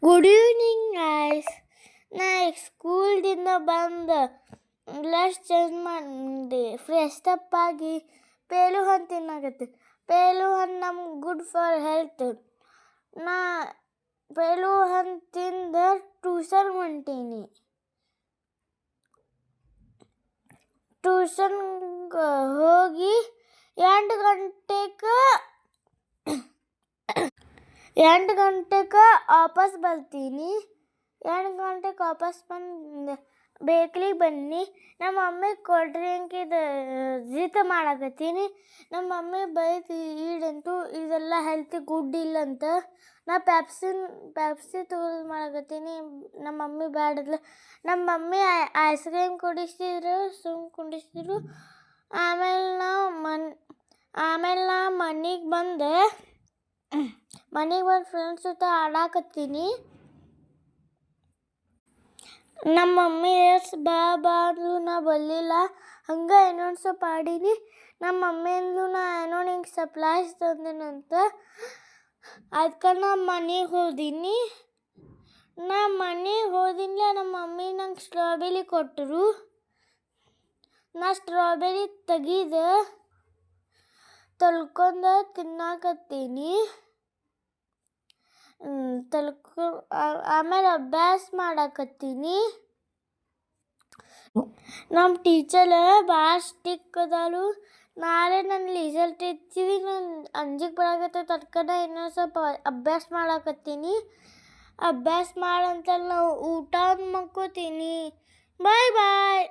Good evening guys. ನಾ ಸ್ಕೂಲ್ದಿಂದ ಬಂದು dress change ಮಾಡಿ ಫ್ರೆಶ್ ಅಪ್ ಆಗಿ ಪೇಲು ಹಣ್ಣು ತಿನ್ನಾಕತ್ತೀನಿ. ಪೇಲು ಹಣ್ಣು ನಮ್ಗೆ ಗುಡ್ ಫಾರ್ ಹೆಲ್ತ್. ನಾ ಪೇಲು ಹಣ್ಣು ತಿಂದು ಟ್ಯೂಷನ್ ಹೊಂಟೀನಿ. ಟ್ಯೂಷನ್ಗೆ ಹೋಗಿ 8 ಗಂಟೆಗೆ ವಾಪಸ್ ಬರ್ತೀನಿ. 8 ಗಂಟೆಗೆ ವಾಪಸ್ ಬಂದು ಬೇಕ್ರಿಗೆ ಬನ್ನಿ. ನಮ್ಮ ಮಮ್ಮಿ ಕೋಲ್ಡ್ ಡ್ರಿಂಕ್ ಜಿತ್ ಮಾಡಕತ್ತೀನಿ. ನಮ್ಮ ಮಮ್ಮಿ ಬೈದು ಈಡಂತೂ ಇದೆಲ್ಲ ಹೆಲ್ತಿಗೆ ಗುಡ್ ಇಲ್ಲಂತ. ನಾ ಪ್ಯಾಪ್ಸಿ ತೂಲ್ ಮಾಡಕತ್ತೀನಿ. ನಮ್ಮ ಮಮ್ಮಿ ಬ್ಯಾಡದ್ಲ. ನಮ್ಮ ಮಮ್ಮಿ ಐಸ್ ಕ್ರೀಮ್ ಕುಡಿಸಿದ್ರು, ಕುಡಿಸಿದ್ರು. ಆಮೇಲೆ ನಾ ಮನೆಗೆ ಬಂದು ಫ್ರೆಂಡ್ಸ್ ಜೊತೆ ಆಡಾಕತ್ತೀನಿ. ನಮ್ಮ ಮಮ್ಮಿ ಬಾ ಅಂದ್ರು, ನಾ ಬರಲಿಲ್ಲ. ಹಂಗೆ ಇನ್ನೊಂದು ಸ್ವಲ್ಪ ಆಡೀನಿ. ನಮ್ಮ ಮಮ್ಮಿ ಅಂದ್ಲು ನಾ ಏನೋ ನಿಂಗೆ ಸಪ್ಲೈಸ್ ತಂದೇನಂತ. ಅದಕ್ಕೆ ನಾ ಮನೆಗೆ ಹೋದೀನಿ. ನಮ್ಮ ಮಮ್ಮಿ ನಂಗೆ ಸ್ಟ್ರಾಬೆರಿ ಕೊಟ್ಟರು. ನಾ ಸ್ಟ್ರಾಬೆರಿ ತೆಗೆದು ತೊಳ್ಕೊಂಡು ತಿನ್ನಾಕತ್ತೀನಿ. ಆಮೇಲೆ ಅಭ್ಯಾಸ ಮಾಡಾಕತ್ತೀನಿ. ನಮ್ಮ ಟೀಚರ್ ಭಾಳ ಸ್ಟಿಕ್ ಅದಾಳು. ನಾಳೆ ನನ್ನ ರಿಸಲ್ಟ್ ಇರ್ತೀವಿ. ನಾನು ಅಂಜಿಕೆ ಬರಾಕತ್ತೈತೆ. ಅದಕ್ಕೆ ನಾ ಇನ್ನೊಂದು ಸ್ವಲ್ಪ ಅಭ್ಯಾಸ ಮಾಡಾಕತ್ತೀನಿ. ಅಭ್ಯಾಸ ಮಾಡಂತ ನಾವು ಊಟ ಮಕ್ಕೋತೀನಿ. ಬಾಯ್.